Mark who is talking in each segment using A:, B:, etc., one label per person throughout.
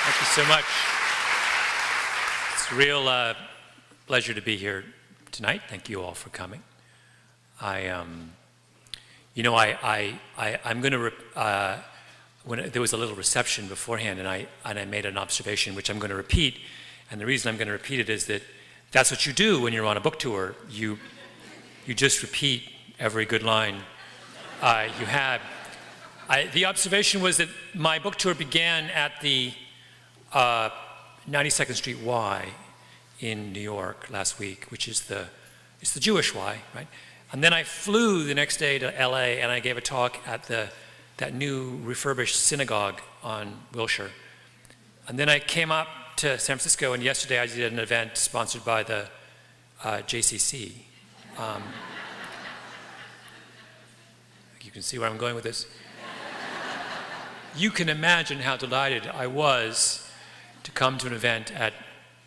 A: Thank you so much. It's a real pleasure to be here tonight. Thank you all for coming. I'm going to, there was a little reception beforehand, and I made an observation which I'm going to repeat. And the reason I'm going to repeat it is that that's what you do when you're on a book tour. You just repeat every good line you had. The observation was that my book tour began at the 92nd Street Y in New York last week, which is it's the Jewish Y, right? And then I flew the next day to LA, and I gave a talk at that new refurbished synagogue on Wilshire. And then I came up to San Francisco, and yesterday I did an event sponsored by the JCC. You can see where I'm going with this. You can imagine how delighted I was to come to an event at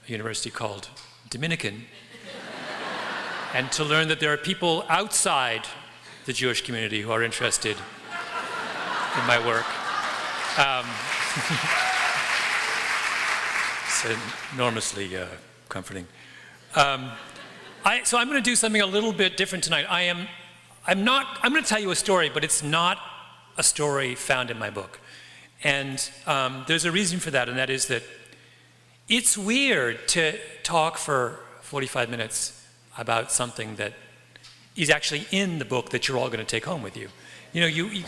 A: a university called Dominican and to learn that there are people outside the Jewish community who are interested in my work. It's enormously comforting. So I'm going to do something a little bit different tonight. I'm going to tell you a story, but it's not a story found in my book. And there's a reason for that, and that is that it's weird to talk for 45 minutes about something that is actually in the book that you're all going to take home with you. You know,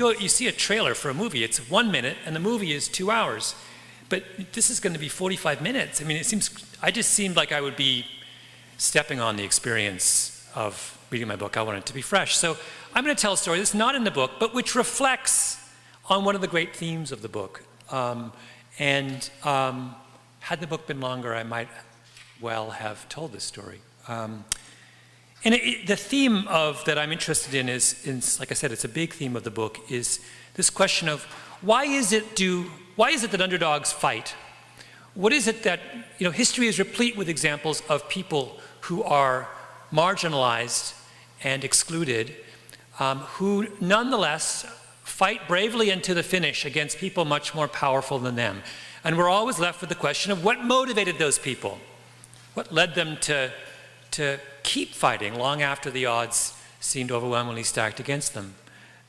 A: you see a trailer for a movie, it's 1 minute, and the movie is 2 hours. But this is going to be 45 minutes. I mean, I just seemed like I would be stepping on the experience of reading my book. I want it to be fresh. So I'm going to tell a story that's not in the book, but which reflects on one of the great themes of the book. Had the book been longer, I might well have told this story. The theme that I'm interested in is, like I said, it's a big theme of the book, is this question of why is it that underdogs fight? What is it that, history is replete with examples of people who are marginalized and excluded, who nonetheless fight bravely and to the finish against people much more powerful than them. And we're always left with the question of what motivated those people? What led them to keep fighting long after the odds seemed overwhelmingly stacked against them?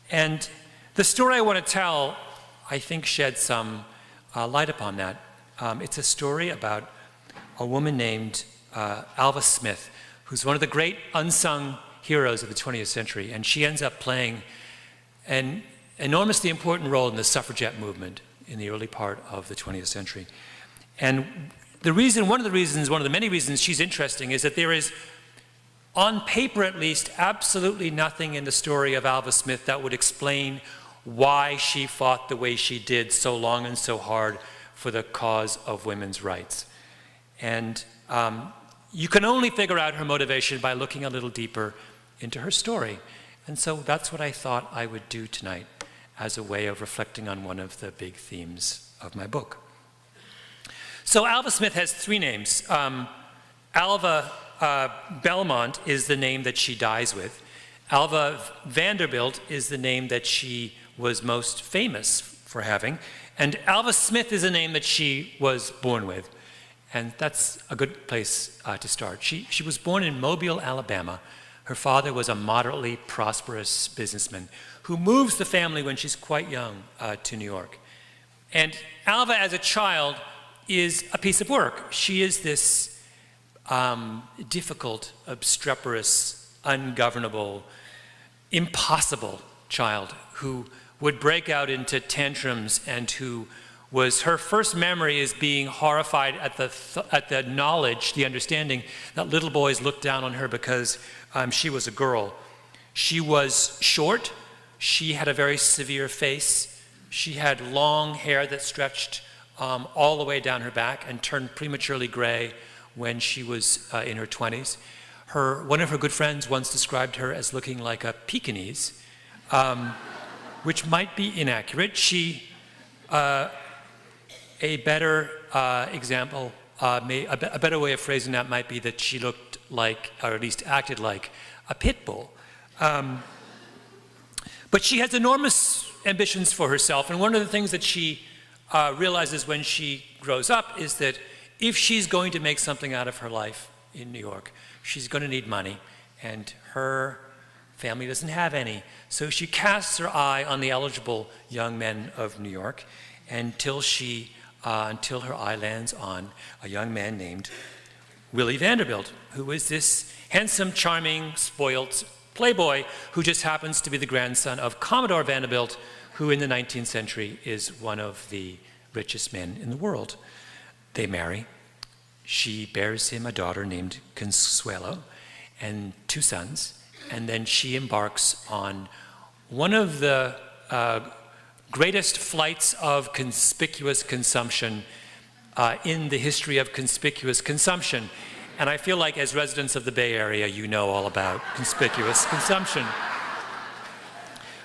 A: And the story I want to tell, I think, sheds some light upon that. It's a story about a woman named Alva Smith, who's one of the great unsung heroes of the 20th century, and she ends up playing an enormously important role in the suffragette movement in the early part of the 20th century. And one of the many reasons she's interesting is that there is, on paper at least, absolutely nothing in the story of Alva Smith that would explain why she fought the way she did so long and so hard for the cause of women's rights. And you can only figure out her motivation by looking a little deeper into her story. And so that's what I thought I would do tonight as a way of reflecting on one of the big themes of my book. So Alva Smith has three names. Alva Belmont is the name that she dies with. Alva Vanderbilt is the name that she was most famous for having. And Alva Smith is a name that she was born with. And that's a good place to start. She was born in Mobile, Alabama. Her father was a moderately prosperous businessman who moves the family when she's quite young to New York. And Alva, as a child, is a piece of work. She is this difficult, obstreperous, ungovernable, impossible child who would break out into tantrums and who her first memory is being horrified at the knowledge, the understanding that little boys looked down on her because she was a girl. She was short. She had a very severe face. She had long hair that stretched all the way down her back and turned prematurely gray when she was in her 20s. One of her good friends once described her as looking like a Pekingese, which might be inaccurate. A better example, a better way of phrasing that might be that she looked like, or at least acted like, a pit bull. But she has enormous ambitions for herself, and one of the things that she realizes when she grows up is that if she's going to make something out of her life in New York, she's going to need money, and her family doesn't have any. So she casts her eye on the eligible young men of New York until her eye lands on a young man named Willie Vanderbilt, who is this handsome, charming, spoilt playboy who just happens to be the grandson of Commodore Vanderbilt, who in the 19th century is one of the richest men in the world. They marry. She bears him a daughter named Consuelo and 2 sons, and then she embarks on one of the greatest flights of conspicuous consumption in the history of conspicuous consumption. And I feel like as residents of the Bay Area, you know all about conspicuous consumption.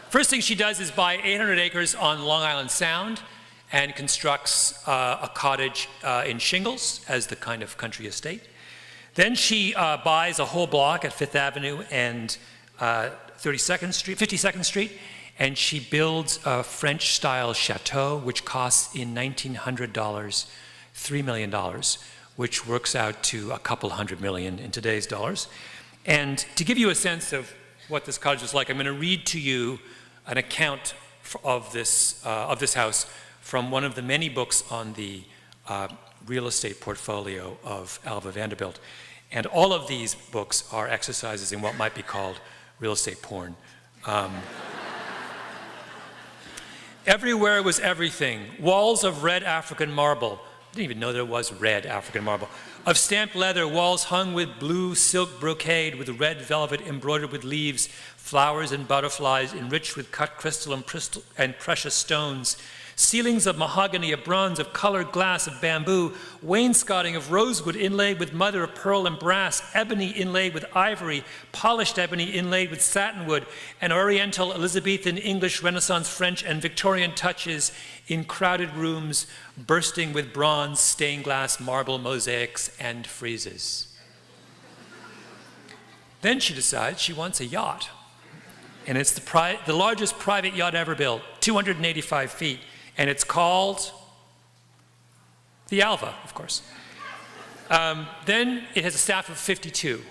A: First thing she does is buy 800 acres on Long Island Sound and constructs a cottage in shingles as the kind of country estate. Then she buys a whole block at 5th Avenue and 52nd Street, and she builds a French-style chateau, which costs in $1,900 $3 million, which works out to a couple $100 million in today's dollars. And to give you a sense of what this cottage is like, I'm going to read to you an account of this house from one of the many books on the real estate portfolio of Alva Vanderbilt. And all of these books are exercises in what might be called real estate porn. Everywhere was everything. Walls of red African marble. I didn't even know there was red African marble. Of stamped leather, walls hung with blue silk brocade with red velvet embroidered with leaves, flowers and butterflies enriched with cut crystal and precious stones. Ceilings of mahogany, of bronze, of colored glass, of bamboo, wainscoting of rosewood inlaid with mother of pearl and brass, ebony inlaid with ivory, polished ebony inlaid with satinwood, and oriental, Elizabethan, English, Renaissance, French, and Victorian touches in crowded rooms bursting with bronze, stained glass, marble, mosaics, and friezes. Then she decides she wants a yacht. And it's the largest private yacht ever built, 285 feet. And it's called the Alva, of course. Then it has a staff of 52.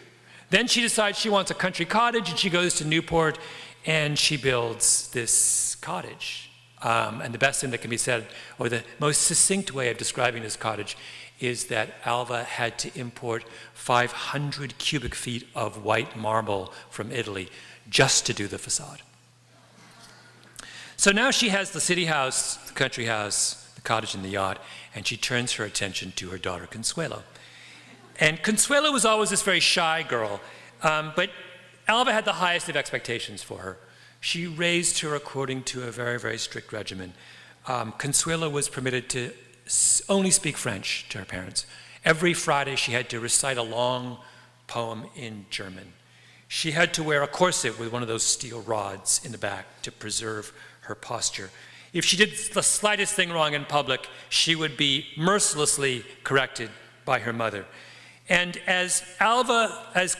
A: Then she decides she wants a country cottage, and she goes to Newport, and she builds this cottage. And the best thing that can be said, or the most succinct way of describing this cottage, is that Alva had to import 500 cubic feet of white marble from Italy just to do the facade. So now she has the city house, the country house, the cottage, and the yacht, and she turns her attention to her daughter, Consuelo. And Consuelo was always this very shy girl, but Alva had the highest of expectations for her. She raised her according to a very, very strict regimen. Consuelo was permitted to only speak French to her parents. Every Friday she had to recite a long poem in German. She had to wear a corset with one of those steel rods in the back to preserve her posture. If she did the slightest thing wrong in public, she would be mercilessly corrected by her mother. And as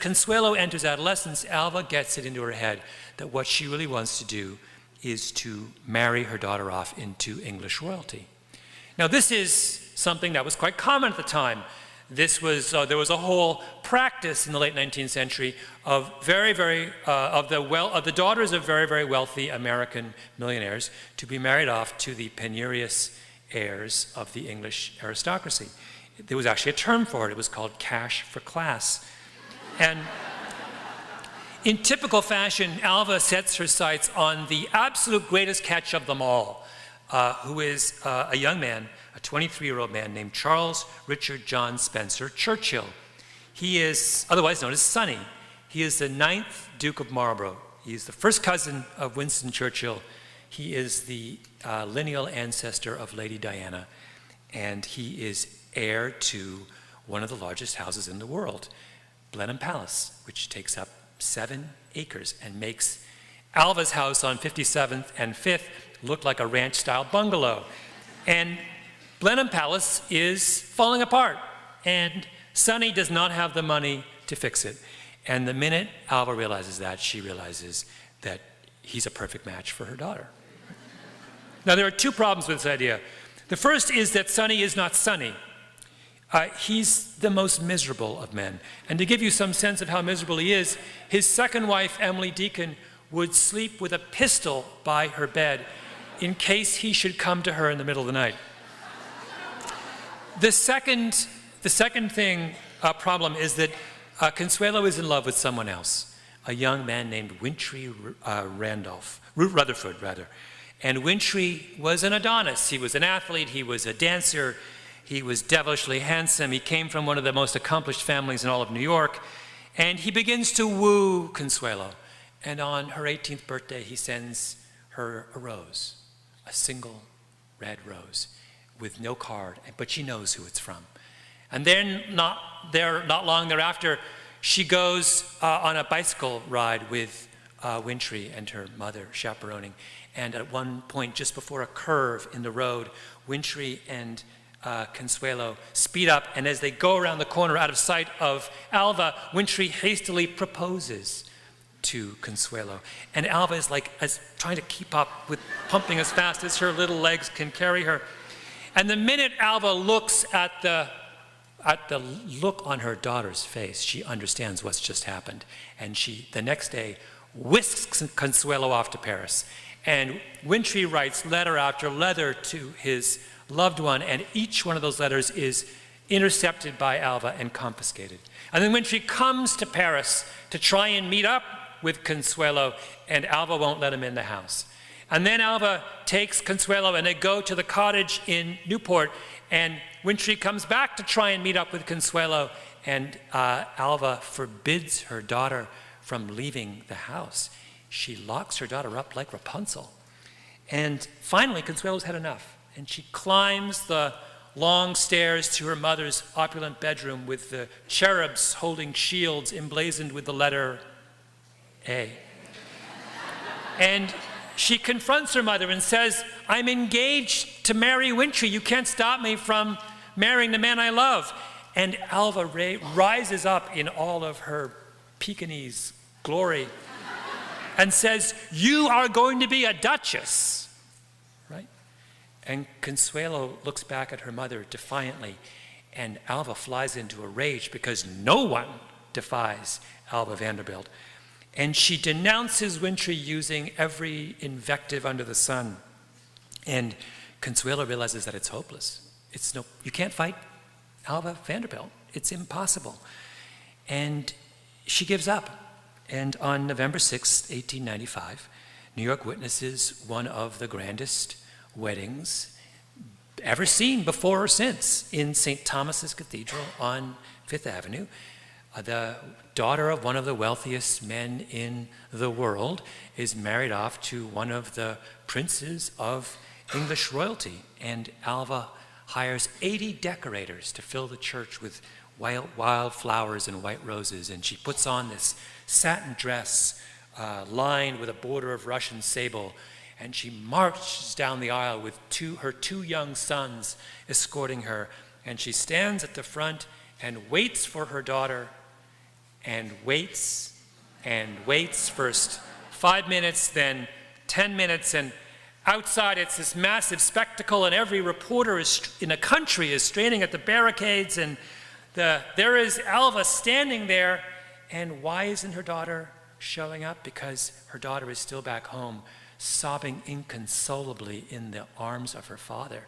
A: Consuelo enters adolescence, Alva gets it into her head that what she really wants to do is to marry her daughter off into English royalty. Now, this is something that was quite common at the time. There was a whole practice in the late 19th century of the daughters of very, very wealthy American millionaires to be married off to the penurious heirs of the English aristocracy. There was actually a term for it. It was called cash for class. And in typical fashion, Alva sets her sights on the absolute greatest catch of them all, who is a young man, a 23-year-old man named Charles Richard John Spencer Churchill. He is otherwise known as Sonny. He is the 9th Duke of Marlborough. He is the first cousin of Winston Churchill. He is the lineal ancestor of Lady Diana, and he is heir to one of the largest houses in the world, Blenheim Palace, which takes up 7 acres and makes Alva's house on 57th and 5th look like a ranch-style bungalow. And Blenheim Palace is falling apart, and Sonny does not have the money to fix it. And the minute Alva realizes that, she realizes that he's a perfect match for her daughter. Now, there are 2 problems with this idea. The first is that Sonny is not Sonny. He's the most miserable of men. And to give you some sense of how miserable he is, his second wife, Emily Deacon, would sleep with a pistol by her bed in case he should come to her in the middle of the night. The second problem is that Consuelo is in love with someone else, a young man named Wintry Rutherford. And Wintry was an Adonis. He was an athlete, he was a dancer, he was devilishly handsome. He came from one of the most accomplished families in all of New York. And he begins to woo Consuelo. And on her 18th birthday, he sends her a rose, a single red rose with no card, but she knows who it's from. And then not long thereafter, she goes on a bicycle ride with Wintry and her mother chaperoning. And at one point, just before a curve in the road, Wintry and Consuelo speed up, and as they go around the corner out of sight of Alva, Wintry hastily proposes to Consuelo. And Alva is trying to keep up with pumping as fast as her little legs can carry her. And the minute Alva looks at the look on her daughter's face, she understands what's just happened. And she, the next day, whisks Consuelo off to Paris. And Wintry writes letter after letter to his loved one, and each one of those letters is intercepted by Alva and confiscated. And then Wintry comes to Paris to try and meet up with Consuelo, and Alva won't let him in the house. And then Alva takes Consuelo, and they go to the cottage in Newport, and Wintry comes back to try and meet up with Consuelo, and Alva forbids her daughter from leaving the house. She locks her daughter up like Rapunzel. And finally, Consuelo's had enough, and she climbs the long stairs to her mother's opulent bedroom with the cherubs holding shields emblazoned with the letter A. And she confronts her mother and says, "I'm engaged to marry Wintry. You can't stop me from marrying the man I love." And Alva rises up in all of her Pekingese glory and says, "You are going to be a duchess," right? And Consuelo looks back at her mother defiantly, and Alva flies into a rage because no one defies Alva Vanderbilt. And she denounces Wintry using every invective under the sun. And Consuelo realizes that it's hopeless. You can't fight Alva Vanderbilt. It's impossible. And she gives up. And on November 6, 1895, New York witnesses one of the grandest weddings ever seen before or since in St. Thomas's Cathedral on Fifth Avenue. The daughter of one of the wealthiest men in the world is married off to one of the princes of English royalty. And Alva hires 80 decorators to fill the church with wild flowers and white roses. And she puts on this satin dress lined with a border of Russian sable. And she marches down the aisle with her two young sons escorting her. And she stands at the front and waits for her daughter, and waits first 5 minutes, then 10 minutes, and outside it's this massive spectacle, and every reporter in the country is straining at the barricades, and there is Alva standing there. And why isn't her daughter showing up? Because her daughter is still back home, sobbing inconsolably in the arms of her father.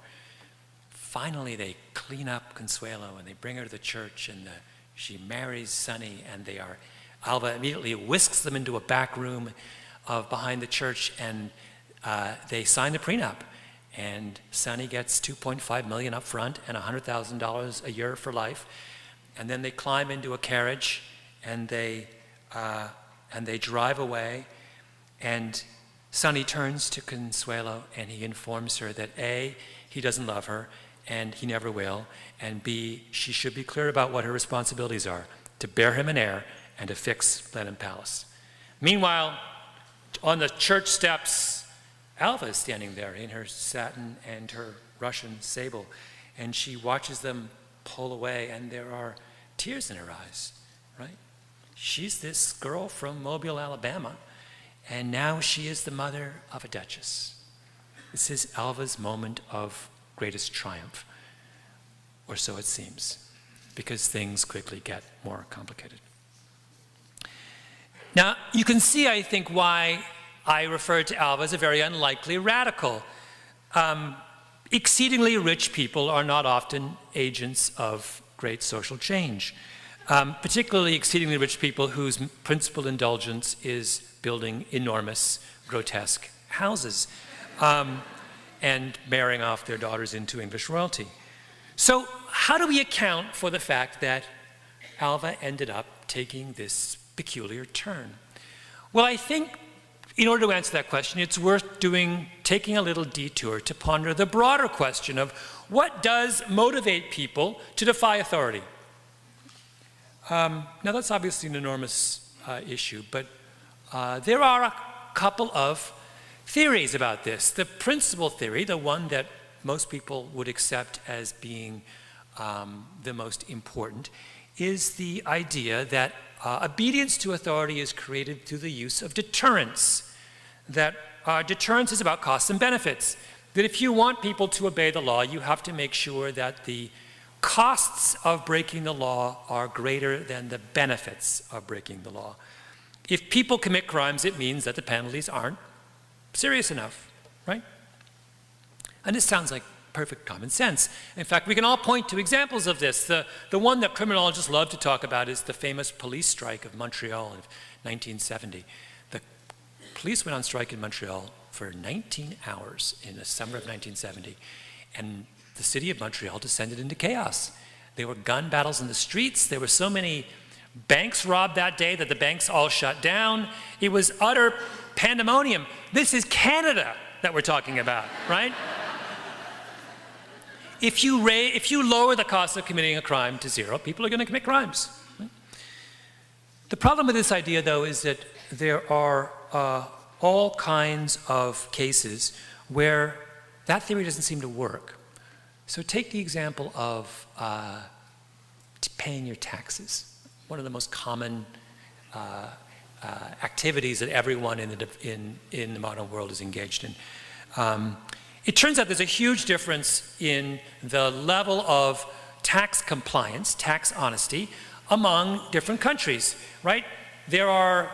A: Finally, they clean up Consuelo, and they bring her to the church, and she marries Sonny, and Alva immediately whisks them into a back room behind the church, and they sign the prenup. And Sonny gets $2.5 million up front and $100,000 a year for life. And then they climb into a carriage, and they drive away. And Sonny turns to Consuelo, and he informs her that A, he doesn't love her, and he never will, and B, she should be clear about what her responsibilities are, to bear him an heir and to fix Blenheim Palace. Meanwhile, on the church steps, Alva is standing there in her satin and her Russian sable, and she watches them pull away, and there are tears in her eyes, right? She's this girl from Mobile, Alabama, and now she is the mother of a duchess. This is Alva's moment of greatest triumph, or so it seems, because things quickly get more complicated. Now, you can see, I think, why I referred to Alva as a very unlikely radical. Exceedingly rich people are not often agents of great social change, particularly exceedingly rich people whose principal indulgence is building enormous, grotesque houses and marrying off their daughters into English royalty. So how do we account for the fact that Alva ended up taking this peculiar turn? Well, I think in order to answer that question, it's worth taking a little detour to ponder the broader question of what does motivate people to defy authority? Now, that's obviously an enormous issue, but there are a couple of theories about this. The principal theory, the one that most people would accept as being the most important, is the idea that obedience to authority is created through the use of deterrence. That deterrence is about costs and benefits. That if you want people to obey the law, you have to make sure that the costs of breaking the law are greater than the benefits of breaking the law. If people commit crimes, it means that the penalties aren't serious enough, right? And this sounds like perfect common sense. In fact, we can all point to examples of this. The one that criminologists love to talk about is the famous police strike of Montreal in 1970. The police went on strike in Montreal for 19 hours in the summer of 1970, and the city of Montreal descended into chaos. There were gun battles in the streets. There were so many banks robbed that day that the banks all shut down. It was utter pandemonium. This is Canada that we're talking about, right? If you lower the cost of committing a crime to zero, people are going to commit crimes. Right? The problem with this idea, though, is that there are all kinds of cases where that theory doesn't seem to work. So take the example of paying your taxes. One of the most common activities that everyone in the modern world is engaged in. It turns out there's a huge difference in the level of tax compliance, tax honesty, among different countries, right? There are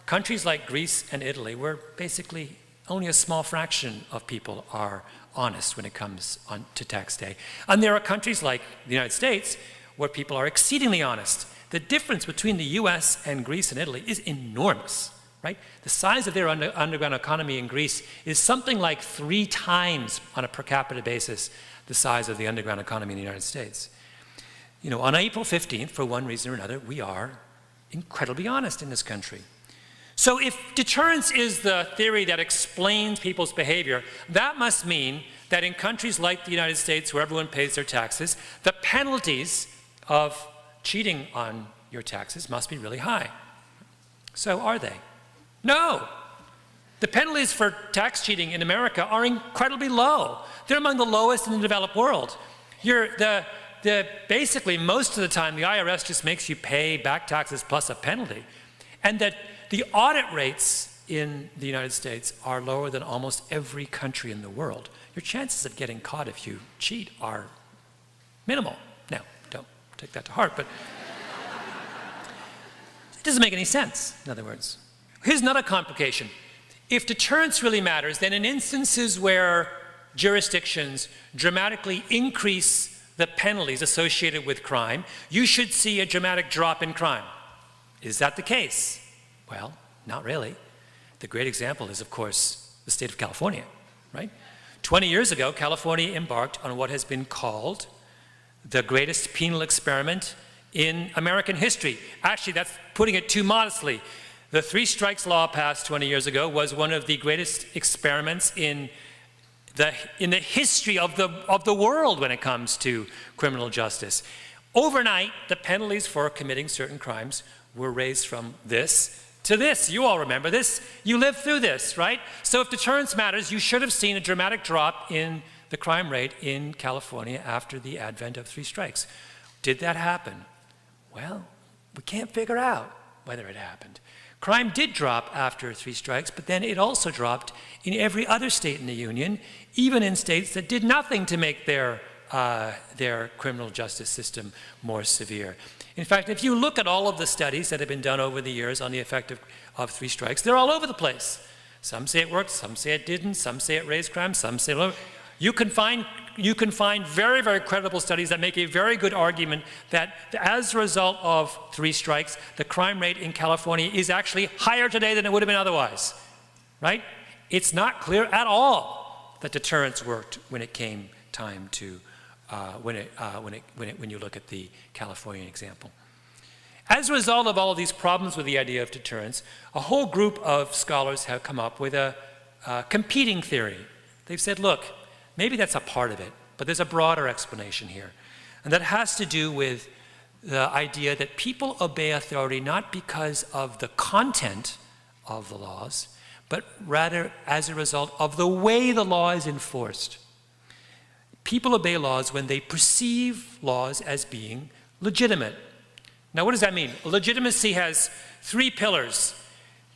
A: countries like Greece and Italy where basically only a small fraction of people are honest when it comes to tax day. And there are countries like the United States where people are exceedingly honest. The difference between the US and Greece and Italy is enormous. Right? The size of their underground economy in Greece is something like 3 times on a per capita basis the size of the underground economy in the United States. You know, on April 15th, for one reason or another, we are incredibly honest in this country. So if deterrence is the theory that explains people's behavior, that must mean that in countries like the United States, where everyone pays their taxes, the penalties of cheating on your taxes must be really high. So are they? No. The penalties for tax cheating in America are incredibly low. They're among the lowest in the developed world. Basically, most of the time, the IRS just makes you pay back taxes plus a penalty. And that the audit rates in the United States are lower than almost every country in the world. Your chances of getting caught if you cheat are minimal. Now, don't take that to heart, but it doesn't make any sense, in other words. Here's another complication. If deterrence really matters, then in instances where jurisdictions dramatically increase the penalties associated with crime, you should see a dramatic drop in crime. Is that the case? Well, not really. The great example is, of course, the state of California, right? 20 years ago, California embarked on what has been called the greatest penal experiment in American history. Actually, that's putting it too modestly. The 3 strikes law passed 20 years ago was one of the greatest experiments in the history of the world when it comes to criminal justice. Overnight, the penalties for committing certain crimes were raised from this to this. You all remember this. You lived through this, right? So if deterrence matters, you should have seen a dramatic drop in the crime rate in California after the advent of 3 strikes. Did that happen? Well, we can't figure out whether it happened. Crime did drop after 3 strikes, but then it also dropped in every other state in the Union, even in states that did nothing to make their criminal justice system more severe. In fact, if you look at all of the studies that have been done over the years on the effect of 3 strikes, they're all over the place. Some say it worked, some say it didn't, some say it raised crime, some say you can find very, very credible studies that make a very good argument that as a result of 3 strikes, the crime rate in California is actually higher today than it would have been otherwise, right? It's not clear at all that deterrence worked when it came time to, when you look at the Californian example. As a result of all of these problems with the idea of deterrence, a whole group of scholars have come up with a competing theory. They've said, look, maybe that's a part of it, but there's a broader explanation here. And that has to do with the idea that people obey authority not because of the content of the laws, but rather as a result of the way the law is enforced. People obey laws when they perceive laws as being legitimate. Now, what does that mean? Legitimacy has 3 pillars.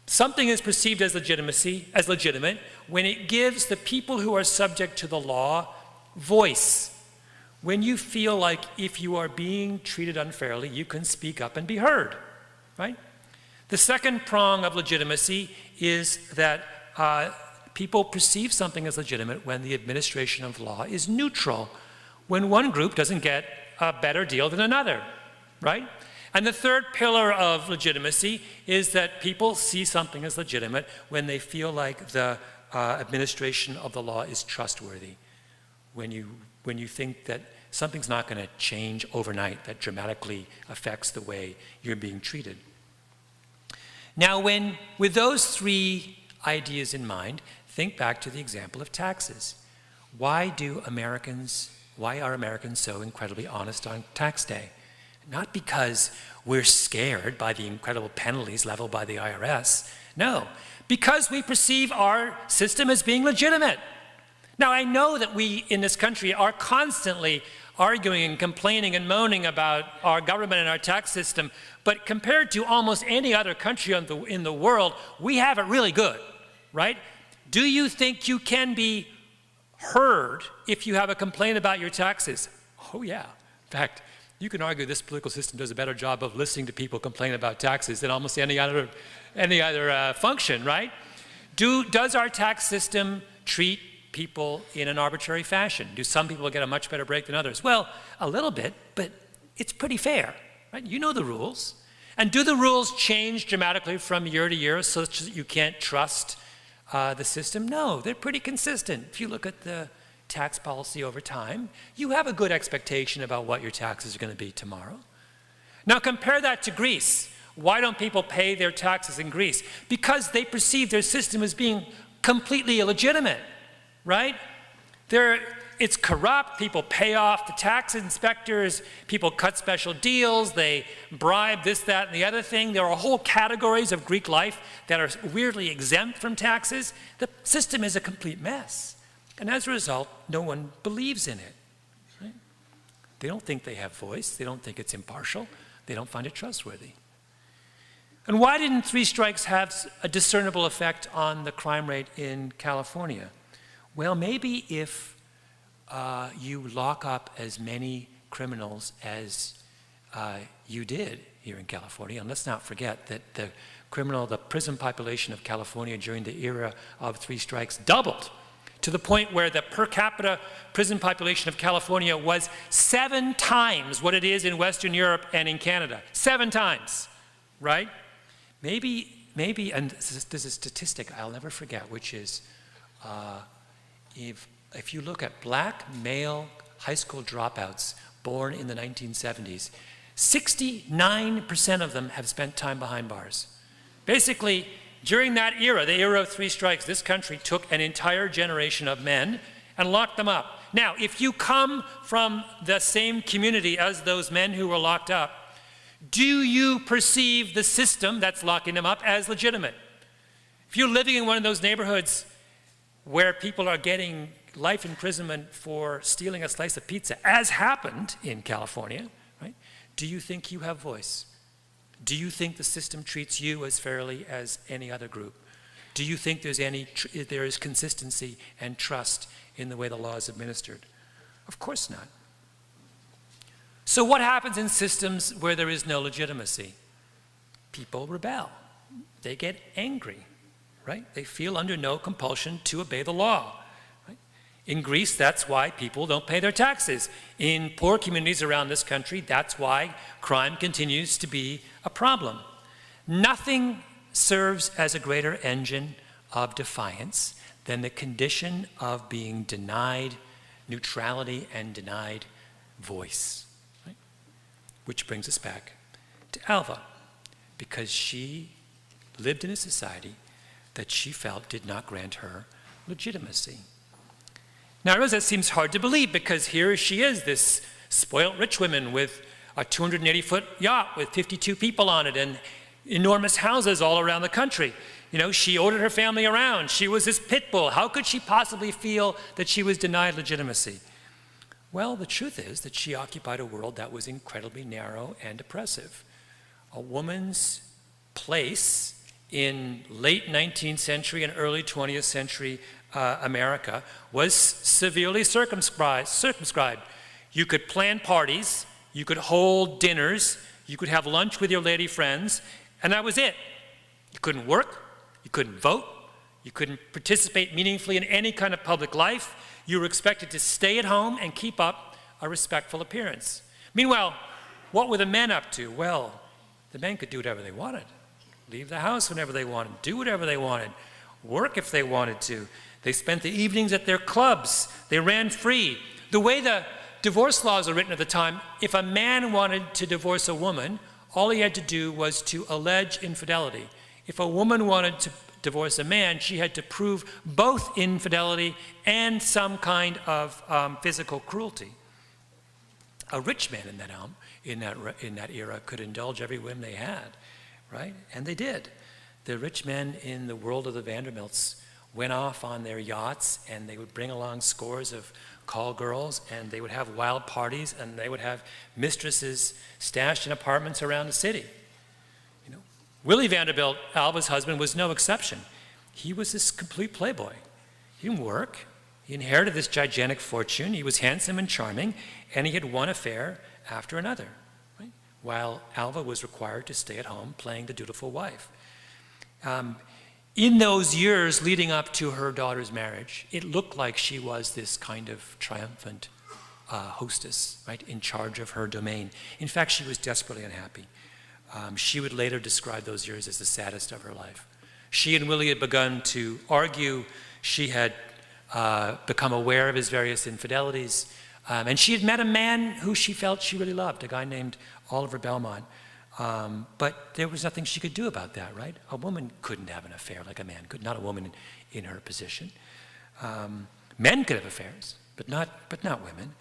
A: Something is perceived as legitimate when it gives the people who are subject to the law voice. When you feel like if you are being treated unfairly, you can speak up and be heard, right? The second prong of legitimacy is that people perceive something as legitimate when the administration of law is neutral, when one group doesn't get a better deal than another, right? And the third pillar of legitimacy is that people see something as legitimate when they feel like the administration of the law is trustworthy. When you think that something's not going to change overnight that dramatically affects the way you're being treated. Now, with those 3 ideas in mind, think back to the example of taxes. Why are Americans so incredibly honest on tax day? Not because we're scared by the incredible penalties leveled by the IRS. No, because we perceive our system as being legitimate. Now, I know that we in this country are constantly arguing and complaining and moaning about our government and our tax system, but compared to almost any other country in the world, we have it really good, right? Do you think you can be heard if you have a complaint about your taxes? Oh, yeah. In fact, you can argue this political system does a better job of listening to people complain about taxes than almost any other function, right? Does our tax system treat people in an arbitrary fashion? Do some people get a much better break than others? Well, a little bit, but it's pretty fair, right? You know the rules. And do the rules change dramatically from year to year such that you can't trust the system? No, they're pretty consistent. If you look at the tax policy over time, you have a good expectation about what your taxes are going to be tomorrow. Now compare that to Greece. Why don't people pay their taxes in Greece? Because they perceive their system as being completely illegitimate, right? It's corrupt, people pay off the tax inspectors, people cut special deals, they bribe this, that, and the other thing. There are whole categories of Greek life that are weirdly exempt from taxes. The system is a complete mess. And as a result, no one believes in it. Right? They don't think they have voice. They don't think it's impartial. They don't find it trustworthy. And why didn't 3 strikes have a discernible effect on the crime rate in California? Well, maybe if you lock up as many criminals as you did here in California, and let's not forget that the prison population of California during the era of 3 strikes doubled, to the point where the per capita prison population of California was 7 times what it is in Western Europe and in Canada. 7 times, right? Maybe, and there's a statistic I'll never forget, which is if you look at black male high school dropouts born in the 1970s, 69% of them have spent time behind bars. Basically, during that era, the era of 3 strikes, this country took an entire generation of men and locked them up. Now, if you come from the same community as those men who were locked up, do you perceive the system that's locking them up as legitimate? If you're living in one of those neighborhoods where people are getting life imprisonment for stealing a slice of pizza, as happened in California, right? Do you think you have voice? Do you think the system treats you as fairly as any other group? Do you think there is consistency and trust in the way the law is administered? Of course not. So what happens in systems where there is no legitimacy? People rebel. They get angry, right? They feel under no compulsion to obey the law. Right? In Greece, that's why people don't pay their taxes. In poor communities around this country, that's why crime continues to be a problem. Nothing serves as a greater engine of defiance than the condition of being denied neutrality and denied voice. Right? Which brings us back to Alva, because she lived in a society that she felt did not grant her legitimacy. Now, I realize that seems hard to believe, because here she is, this spoiled rich woman with a 280-foot yacht with 52 people on it and enormous houses all around the country. You know, she ordered her family around. She was this pit bull. How could she possibly feel that she was denied legitimacy? Well, the truth is that she occupied a world that was incredibly narrow and oppressive. A woman's place in late 19th century and early 20th century America was severely circumscribed. You could plan parties, you could hold dinners, you could have lunch with your lady friends, and that was it. You couldn't work, you couldn't vote, you couldn't participate meaningfully in any kind of public life. You were expected to stay at home and keep up a respectful appearance. Meanwhile, what were the men up to? Well, the men could do whatever they wanted. Leave the house whenever they wanted, do whatever they wanted, work if they wanted to. They spent the evenings at their clubs. They ran free. The way the divorce laws were written at the time, if a man wanted to divorce a woman, all he had to do was to allege infidelity. If a woman wanted to divorce a man, she had to prove both infidelity and some kind of physical cruelty. A rich man in that era could indulge every whim they had, right? And they did. The rich men in the world of the Vanderbilts went off on their yachts, and they would bring along scores of call girls, and they would have wild parties, and they would have mistresses stashed in apartments around the city. You know, Willie Vanderbilt, Alva's husband, was no exception. He was this complete playboy. He didn't work. He inherited this gigantic fortune. He was handsome and charming, and he had one affair after another, right? While Alva was required to stay at home playing the dutiful wife. In those years leading up to her daughter's marriage, it looked like she was this kind of triumphant hostess, right, in charge of her domain. In fact, she was desperately unhappy. She would later describe those years as the saddest of her life. She and Willie had begun to argue. She had become aware of his various infidelities. And she had met a man who she felt she really loved, a guy named Oliver Belmont. But there was nothing she could do about that, right? A woman couldn't have an affair like a man could, not a woman in her position. Men could have affairs, but not women.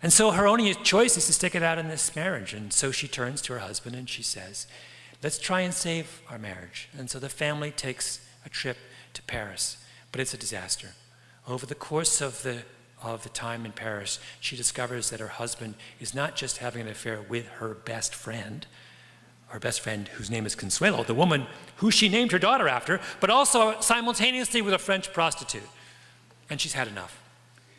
A: And so her only choice is to stick it out in this marriage. And so she turns to her husband and she says, let's try and save our marriage. And so the family takes a trip to Paris, but it's a disaster. Over the course of the time in Paris, she discovers that her husband is not just having an affair with her best friend whose name is Consuelo, the woman who she named her daughter after, but also simultaneously with a French prostitute. And she's had enough.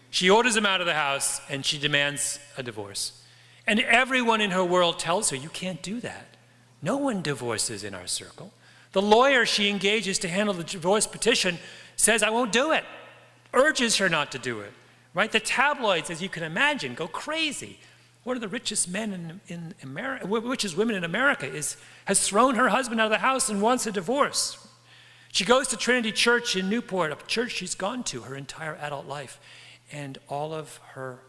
A: She orders him out of the house and she demands a divorce. And everyone in her world tells her, you can't do that. No one divorces in our circle. The lawyer she engages to handle the divorce petition says, I won't do it, urges her not to do it. Right? The tabloids, as you can imagine, go crazy. One of the richest men in America, richest women in America has thrown her husband out of the house and wants a divorce. She goes to Trinity Church in Newport, a church she's gone to her entire adult life. And all of her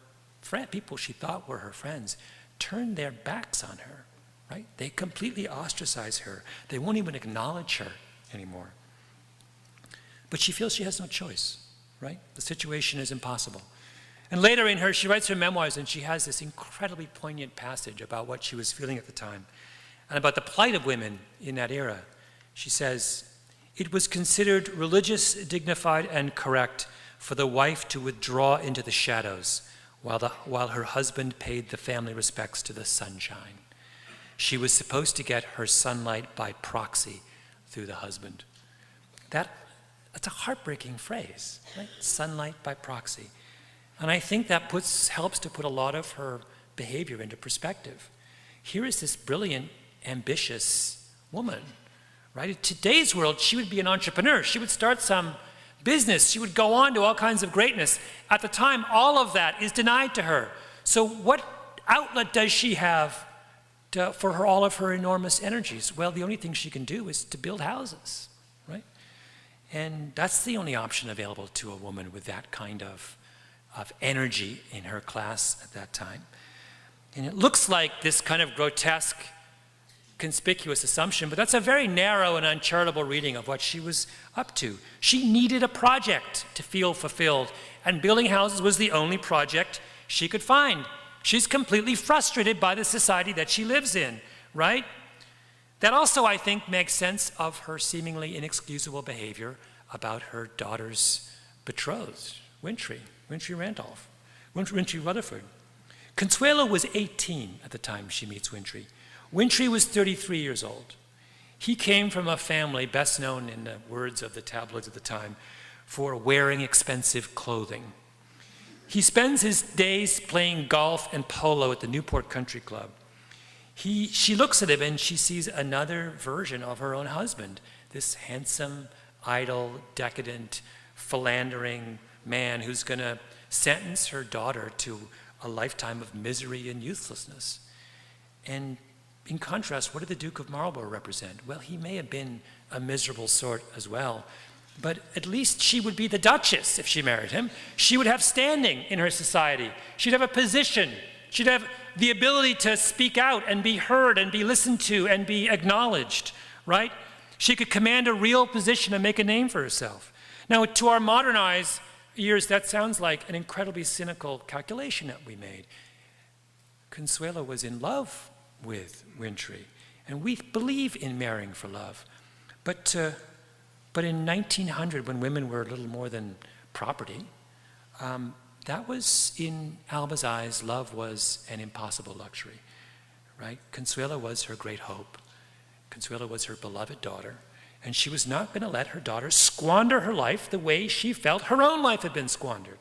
A: people she thought were her friends turn their backs on her. Right? They completely ostracize her. They won't even acknowledge her anymore. But she feels she has no choice. Right? The situation is impossible. And later in her, she writes her memoirs, and she has this incredibly poignant passage about what she was feeling at the time and about the plight of women in that era. She says, it was considered religious, dignified, and correct for the wife to withdraw into the shadows while her husband paid the family respects to the sunshine. she was supposed to get her sunlight by proxy through the husband. That's a heartbreaking phrase, right? Sunlight by proxy. And I think that helps to put a lot of her behavior into perspective. Here is this brilliant, ambitious woman, right? In today's world, she would be an entrepreneur. She would start some business. She would go on to all kinds of greatness. At the time, all of that is denied to her. So what outlet does she have for all of her enormous energies? Well, the only thing she can do is to build houses, right? And that's the only option available to a woman with that kind of energy in her class at that time. And it looks like this kind of grotesque, conspicuous assumption, but that's a very narrow and uncharitable reading of what she was up to. She needed a project to feel fulfilled, and building houses was the only project she could find. She's completely frustrated by the society that she lives in, right? That also, I think, makes sense of her seemingly inexcusable behavior about her daughter's betrothed, Wintry Rutherford. Consuelo was 18 at the time she meets Wintry. Wintry was 33 years old. He came from a family best known in the words of the tabloids at the time for wearing expensive clothing. He spends his days playing golf and polo at the Newport Country Club. She looks at him and she sees another version of her own husband, this handsome, idle, decadent, philandering man who's going to sentence her daughter to a lifetime of misery and uselessness. And in contrast, what did the Duke of Marlborough represent? Well, he may have been a miserable sort as well, but at least she would be the Duchess if she married him. She would have standing in her society. She'd have a position. She'd have the ability to speak out and be heard and be listened to and be acknowledged, right? She could command a real position and make a name for herself. Now, to our modern eyes, ears, that sounds like an incredibly cynical calculation that we made. Consuelo was in love with Wintry, and we believe in marrying for love. But in 1900, when women were a little more than property, that was, in Alba's eyes, love was an impossible luxury, right? Consuelo was her great hope. Consuelo was her beloved daughter, and she was not going to let her daughter squander her life the way she felt her own life had been squandered.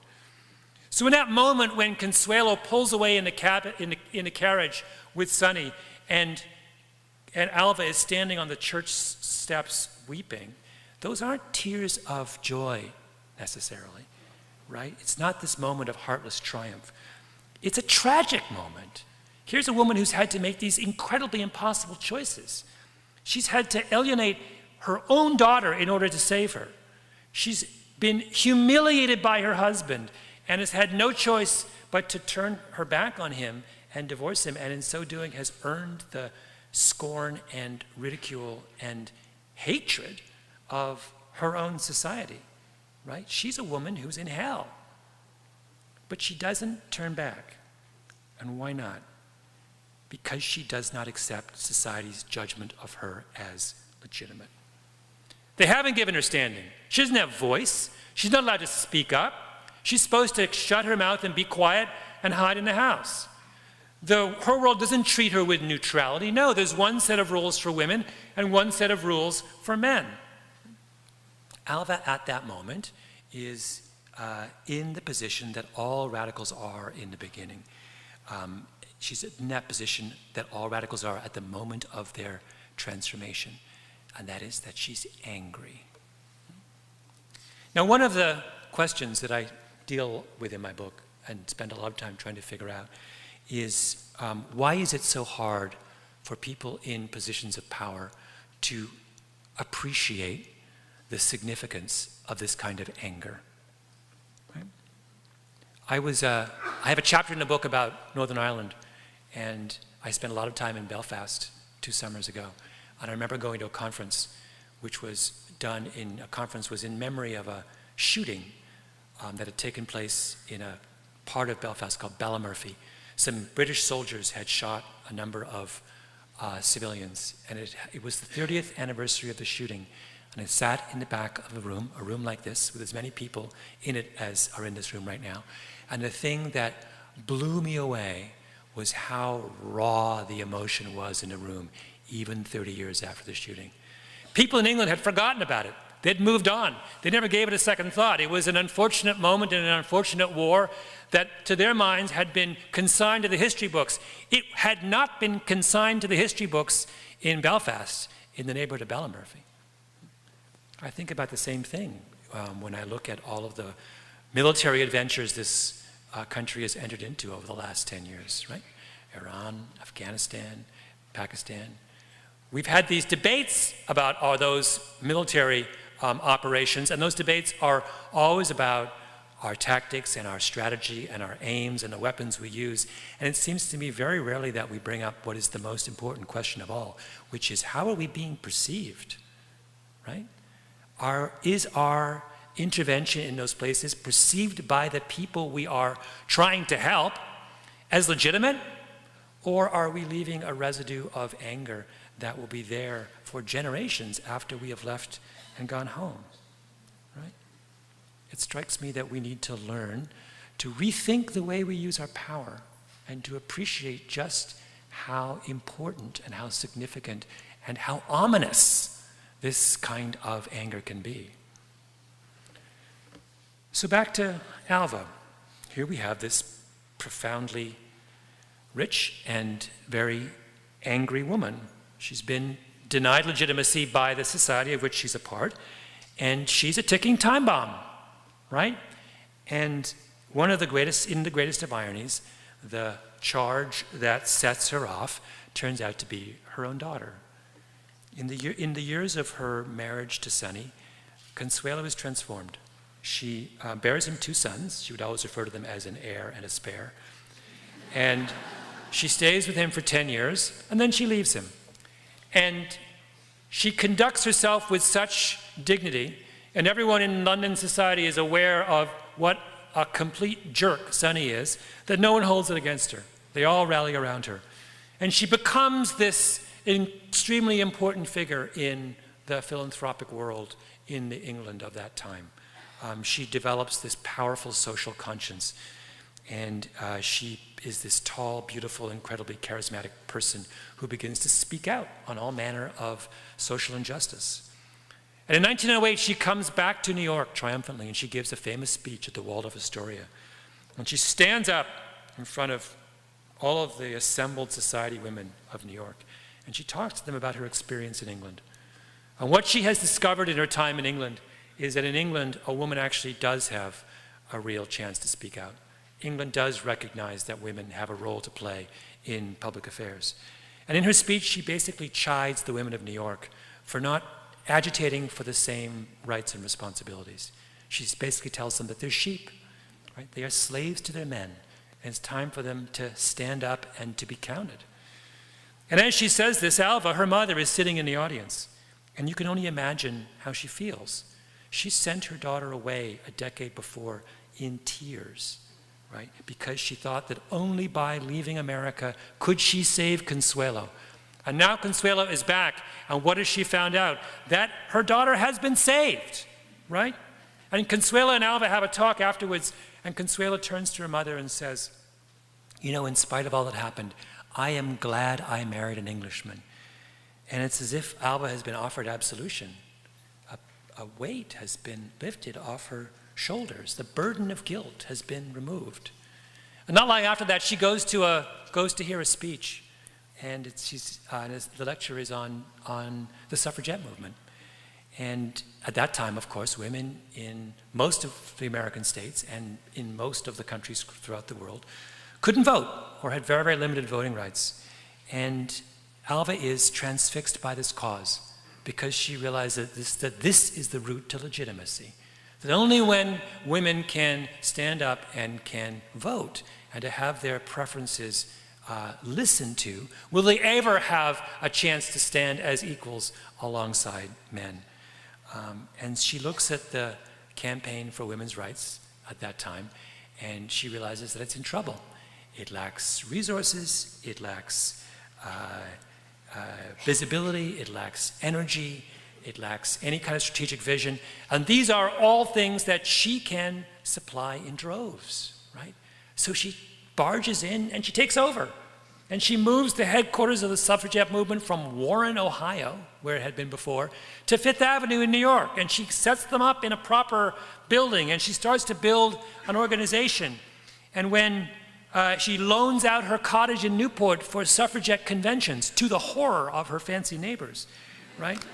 A: So in that moment when Consuelo pulls away in the carriage with Sonny, and Alva is standing on the church steps weeping, those aren't tears of joy necessarily, right? It's not this moment of heartless triumph. It's a tragic moment. Here's a woman who's had to make these incredibly impossible choices. She's had to alienate her own daughter in order to save her. She's been humiliated by her husband and has had no choice but to turn her back on him and divorce him, and in so doing has earned the scorn and ridicule and hatred of her own society, right? She's a woman who's in hell. But she doesn't turn back. And why not? Because she does not accept society's judgment of her as legitimate. They haven't given her standing. She doesn't have voice. She's not allowed to speak up. She's supposed to shut her mouth and be quiet and hide in the house. Her world doesn't treat her with neutrality. No, there's one set of rules for women and one set of rules for men. Alva, at that moment, is in the position that all radicals are in the beginning. She's in that position that all radicals are at the moment of their transformation, and that is that she's angry. Now, one of the questions that I deal with in my book and spend a lot of time trying to figure out is why is it so hard for people in positions of power to appreciate the significance of this kind of anger? Right? I have a chapter in the book about Northern Ireland, and I spent a lot of time in Belfast 2 summers ago. And I remember going to a conference which was was in memory of a shooting that had taken place in a part of Belfast called Ballymurphy. Some British soldiers had shot a number of civilians, and it was the 30th anniversary of the shooting. And I sat in the back of a room like this, with as many people in it as are in this room right now. And the thing that blew me away was how raw the emotion was in the room, even 30 years after the shooting. People in England had forgotten about it. They'd moved on. They never gave it a second thought. It was an unfortunate moment in an unfortunate war that, to their minds, had been consigned to the history books. It had not been consigned to the history books in Belfast, in the neighborhood of Ballymurphy. I think about the same thing when I look at all of the military adventures this country has entered into over the last 10 years, right? Iran, Afghanistan, Pakistan. We've had these debates about are those military operations, and those debates are always about our tactics and our strategy and our aims and the weapons we use. And it seems to me very rarely that we bring up what is the most important question of all, which is how are we being perceived, right? Is our intervention in those places perceived by the people we are trying to help as legitimate, or are we leaving a residue of anger that will be there for generations after we have left and gone home, right? It strikes me that we need to learn to rethink the way we use our power and to appreciate just how important and how significant and how ominous this kind of anger can be. So back to Alva. Here we have this profoundly rich and very angry woman. She's been denied legitimacy by the society of which she's a part, and she's a ticking time bomb, right? And one of the greatest, in the greatest of ironies, the charge that sets her off turns out to be her own daughter. In the years of her marriage to Sonny, Consuelo is transformed. She bears him 2 sons. She would always refer to them as an heir and a spare. And she stays with him for 10 years, and then she leaves him. And she conducts herself with such dignity, and everyone in London society is aware of what a complete jerk Sonny is, that no one holds it against her. They all rally around her. And she becomes this extremely important figure in the philanthropic world in the England of that time. She develops this powerful social conscience, and she is this tall, beautiful, incredibly charismatic person who begins to speak out on all manner of social injustice. And in 1908, she comes back to New York triumphantly, and she gives a famous speech at the Waldorf Astoria. And she stands up in front of all of the assembled society women of New York, and she talks to them about her experience in England. And what she has discovered in her time in England is that in England, a woman actually does have a real chance to speak out. England does recognize that women have a role to play in public affairs. And in her speech, she basically chides the women of New York for not agitating for the same rights and responsibilities. She basically tells them that they're sheep, right? They are slaves to their men, and it's time for them to stand up and to be counted. And as she says this, Alva, her mother, is sitting in the audience, and you can only imagine how she feels. She sent her daughter away a decade before in tears, right? Because she thought that only by leaving America could she save Consuelo. And now Consuelo is back, and what has she found out? That her daughter has been saved, right? And Consuelo and Alva have a talk afterwards, and Consuelo turns to her mother and says, you know, in spite of all that happened, I am glad I married an Englishman. And it's as if Alva has been offered absolution. A weight has been lifted off her shoulders. The burden of guilt has been removed. And not long after that, she goes to hear a speech, and the lecture is on the suffragette movement. And at that time, of course, women in most of the American states and in most of the countries throughout the world couldn't vote or had very, very limited voting rights. And Alva is transfixed by this cause, because she realizes that this is the route to legitimacy. That only when women can stand up and can vote and to have their preferences listened to, will they ever have a chance to stand as equals alongside men. And she looks at the campaign for women's rights at that time, and she realizes that it's in trouble. It lacks resources, it lacks visibility, it lacks energy, it lacks any kind of strategic vision. And these are all things that she can supply in droves, right? So she barges in and she takes over. And she moves the headquarters of the suffragette movement from Warren, Ohio, where it had been before, to Fifth Avenue in New York. And she sets them up in a proper building, and she starts to build an organization. And when she loans out her cottage in Newport for suffragette conventions, to the horror of her fancy neighbors, right?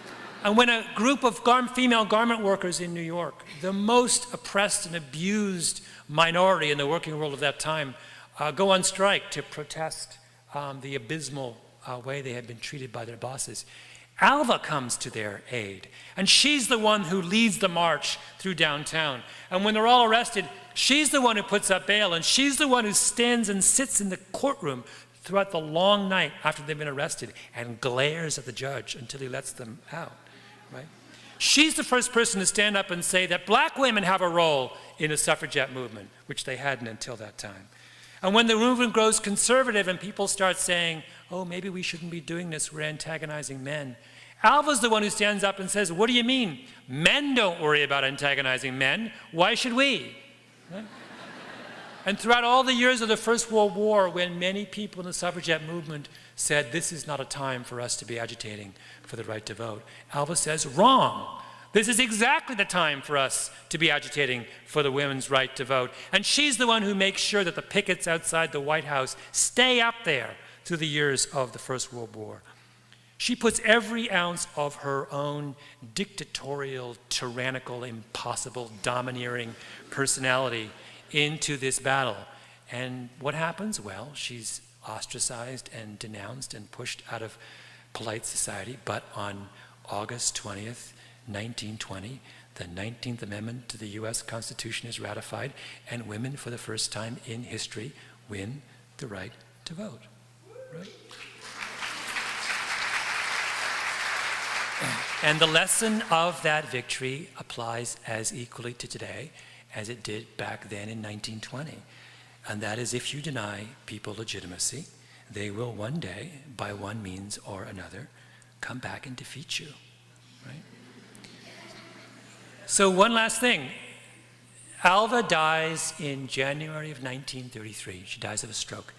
A: And when a group of female garment workers in New York, the most oppressed and abused minority in the working world of that time, go on strike to protest the abysmal way they had been treated by their bosses, Alva comes to their aid. And she's the one who leads the march through downtown. And when they're all arrested, she's the one who puts up bail, and she's the one who stands and sits in the courtroom throughout the long night after they've been arrested and glares at the judge until he lets them out, right? She's the first person to stand up and say that black women have a role in the suffragette movement, which they hadn't until that time. And when the movement grows conservative and people start saying, oh, maybe we shouldn't be doing this, we're antagonizing men, Alva's the one who stands up and says, what do you mean? Men don't worry about antagonizing men. Why should we? Right? And throughout all the years of the First World War, when many people in the suffragette movement said, this is not a time for us to be agitating for the right to vote, Alva says, wrong. This is exactly the time for us to be agitating for the women's right to vote. And she's the one who makes sure that the pickets outside the White House stay up there through the years of the First World War. She puts every ounce of her own dictatorial, tyrannical, impossible, domineering personality into this battle. And what happens? Well, she's ostracized and denounced and pushed out of polite society. But on August 20th, 1920, the 19th Amendment to the US Constitution is ratified, and women, for the first time in history, win the right to vote. Right? And the lesson of that victory applies as equally to today as it did back then in 1920. And that is, if you deny people legitimacy, they will one day, by one means or another, come back and defeat you. Right? So one last thing. Alva dies in January of 1933. She dies of a stroke.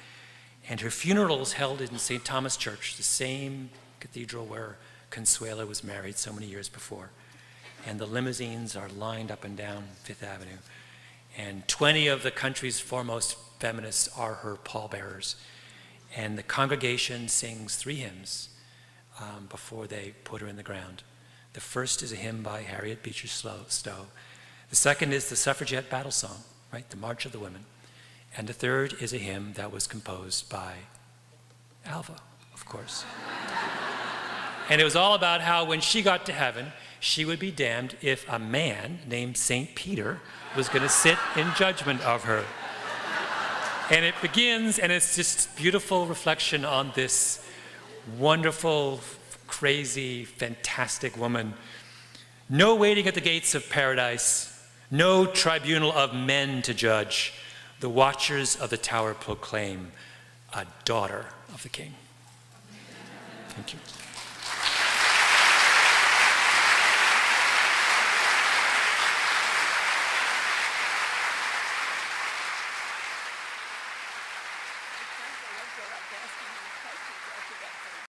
A: And her funeral is held in St. Thomas Church, the same cathedral where Consuelo was married so many years before. And the limousines are lined up and down Fifth Avenue. And 20 of the country's foremost feminists are her pallbearers. And the congregation sings 3 hymns before they put her in the ground. The first is a hymn by Harriet Beecher Stowe. The second is the suffragette battle song, right? The March of the Women. And the third is a hymn that was composed by Alva, of course. And it was all about how when she got to heaven, she would be damned if a man named St. Peter was going to sit in judgment of her. And it begins, and it's just beautiful reflection on this wonderful, crazy, fantastic woman. No waiting at the gates of paradise, no tribunal of men to judge. The watchers of the tower proclaim, a daughter of the king. Thank you.